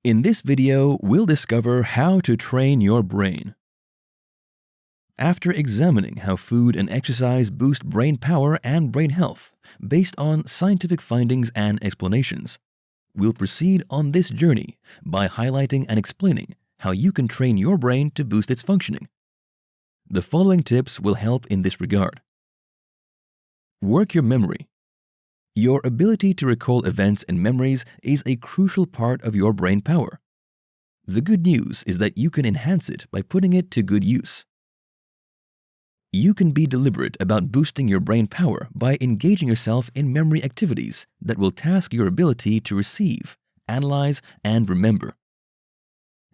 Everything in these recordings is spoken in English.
In this video, we'll discover how to train your brain. After examining how food and exercise boost brain power and brain health based on scientific findings and explanations, we'll proceed on this journey by highlighting and explaining how you can train your brain to boost its functioning. The following tips will help in this regard. Work your memory. Your ability to recall events and memories is a crucial part of your brain power. The good news is that you can enhance it by putting it to good use. You can be deliberate about boosting your brain power by engaging yourself in memory activities that will task your ability to receive, analyze, and remember.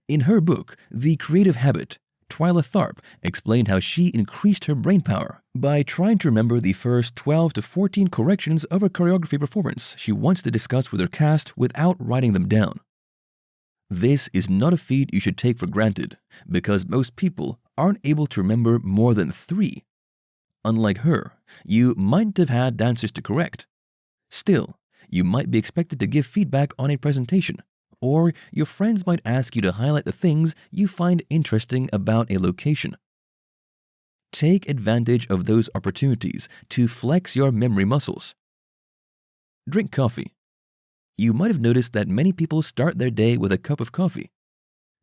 In her book, The Creative Habit, Twyla Tharp explained how she increased her brain power by trying to remember the first 12 to 14 corrections of a choreography performance she wants to discuss with her cast without writing them down. This is not a feat you should take for granted because most people aren't able to remember more than 3. Unlike her, you mightn't have had dancers to correct. Still, you might be expected to give feedback on a presentation, or your friends might ask you to highlight the things you find interesting about a location. Take advantage of those opportunities to flex your memory muscles. Drink coffee. You might have noticed that many people start their day with a cup of coffee.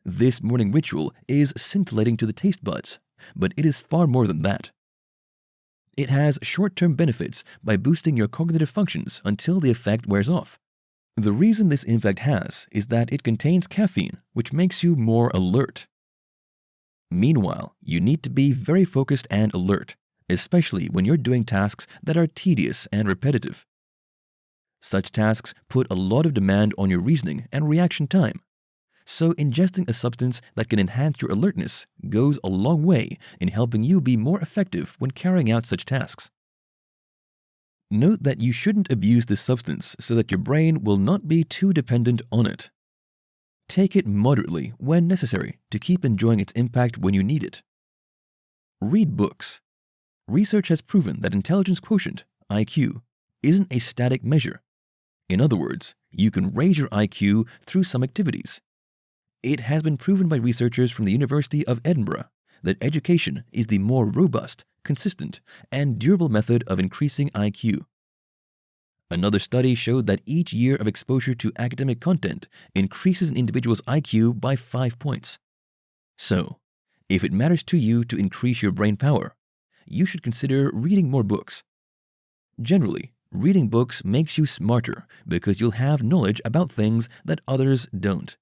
This morning ritual is scintillating to the taste buds, but it is far more than that. It has short-term benefits by boosting your cognitive functions until the effect wears off. The reason this impact has is that it contains caffeine, which makes you more alert. Meanwhile, you need to be very focused and alert, especially when you're doing tasks that are tedious and repetitive. Such tasks put a lot of demand on your reasoning and reaction time. So ingesting a substance that can enhance your alertness goes a long way in helping you be more effective when carrying out such tasks. Note that you shouldn't abuse this substance so that your brain will not be too dependent on it. Take it moderately when necessary to keep enjoying its impact when you need it. Read books. Research has proven that intelligence quotient, IQ, isn't a static measure. In other words, you can raise your IQ through some activities. It has been proven by researchers from the University of Edinburgh that education is the more robust, consistent, and durable method of increasing IQ. Another study showed that each year of exposure to academic content increases an individual's IQ by 5 points. So, if it matters to you to increase your brain power, you should consider reading more books. Generally, reading books makes you smarter because you'll have knowledge about things that others don't.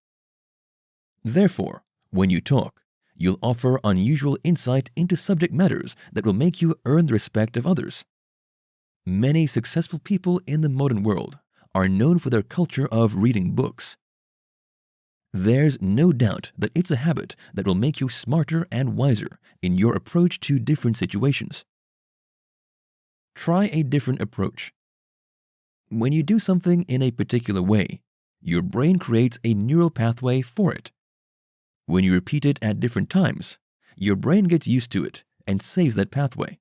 Therefore, when you talk, you'll offer unusual insight into subject matters that will make you earn the respect of others. Many successful people in the modern world are known for their culture of reading books. There's no doubt that it's a habit that will make you smarter and wiser in your approach to different situations. Try a different approach. When you do something in a particular way, your brain creates a neural pathway for it. When you repeat it at different times, your brain gets used to it and saves that pathway.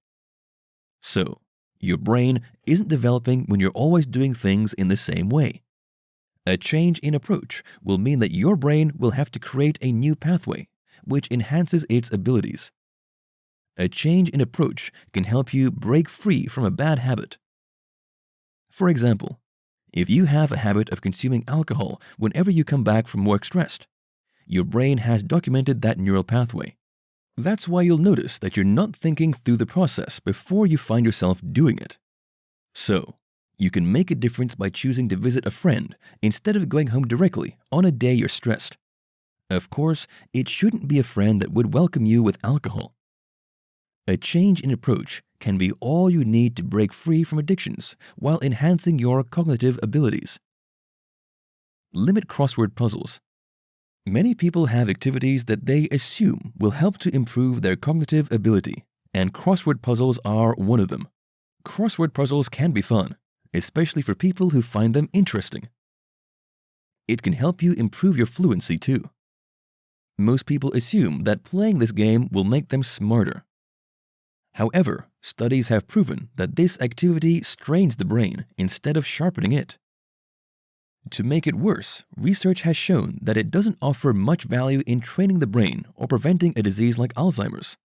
So, your brain isn't developing when you're always doing things in the same way. A change in approach will mean that your brain will have to create a new pathway, which enhances its abilities. A change in approach can help you break free from a bad habit. For example, if you have a habit of consuming alcohol whenever you come back from work stressed, your brain has documented that neural pathway. That's why you'll notice that you're not thinking through the process before you find yourself doing it. So, you can make a difference by choosing to visit a friend instead of going home directly on a day you're stressed. Of course, it shouldn't be a friend that would welcome you with alcohol. A change in approach can be all you need to break free from addictions while enhancing your cognitive abilities. Limit crossword puzzles. Many people have activities that they assume will help to improve their cognitive ability, and crossword puzzles are one of them. Crossword puzzles can be fun, especially for people who find them interesting. It can help you improve your fluency too. Most people assume that playing this game will make them smarter. However, studies have proven that this activity strains the brain instead of sharpening it. To make it worse, research has shown that it doesn't offer much value in training the brain or preventing a disease like Alzheimer's.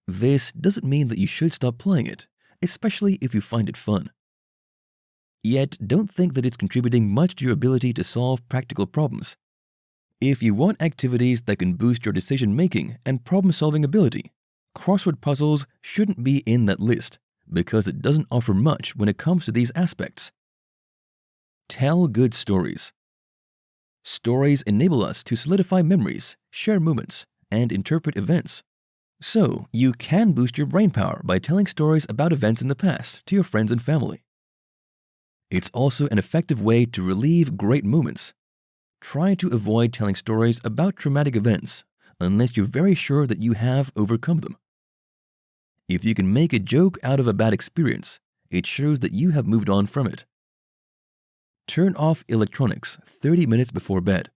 This doesn't mean that you should stop playing it, especially if you find it fun. Yet, don't think that it's contributing much to your ability to solve practical problems. If you want activities that can boost your decision-making and problem-solving ability, crossword puzzles shouldn't be in that list because it doesn't offer much when it comes to these aspects. Tell good stories. Stories enable us to solidify memories, share moments, and interpret events. So, you can boost your brain power by telling stories about events in the past to your friends and family. It's also an effective way to relieve great moments. Try to avoid telling stories about traumatic events unless you're very sure that you have overcome them. If you can make a joke out of a bad experience, it shows that you have moved on from it. Turn off electronics 30 minutes before bed.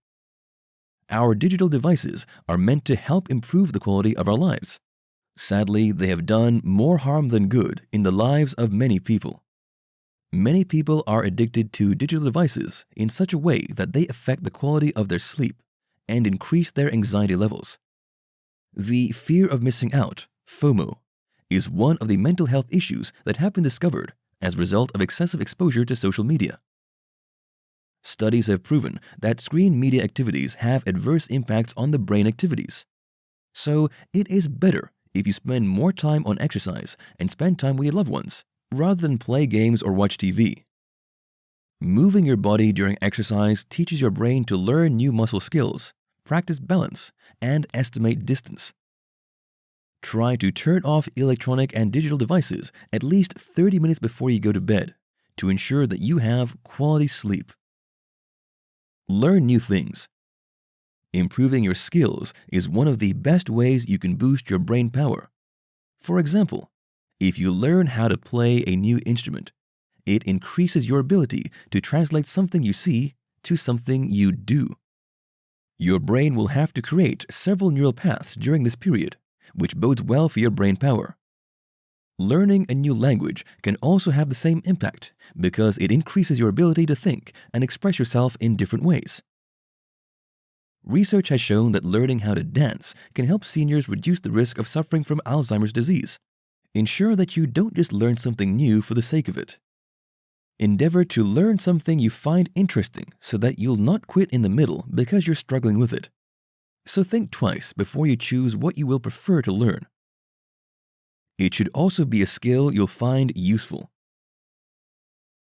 Our digital devices are meant to help improve the quality of our lives. Sadly, they have done more harm than good in the lives of many people. Many people are addicted to digital devices in such a way that they affect the quality of their sleep and increase their anxiety levels. The fear of missing out, FOMO, is one of the mental health issues that have been discovered as a result of excessive exposure to social media. Studies have proven that screen media activities have adverse impacts on the brain activities. So it is better if you spend more time on exercise and spend time with your loved ones, rather than play games or watch TV. Moving your body during exercise teaches your brain to learn new muscle skills, practice balance, and estimate distance. Try to turn off electronic and digital devices at least 30 minutes before you go to bed to ensure that you have quality sleep. Learn new things. Improving your skills is one of the best ways you can boost your brain power. For example, if you learn how to play a new instrument, it increases your ability to translate something you see to something you do. Your brain will have to create several neural paths during this period, which bodes well for your brain power. Learning a new language can also have the same impact because it increases your ability to think and express yourself in different ways. Research has shown that learning how to dance can help seniors reduce the risk of suffering from Alzheimer's disease. Ensure that you don't just learn something new for the sake of it. Endeavor to learn something you find interesting so that you'll not quit in the middle because you're struggling with it. So think twice before you choose what you will prefer to learn. It should also be a skill you'll find useful.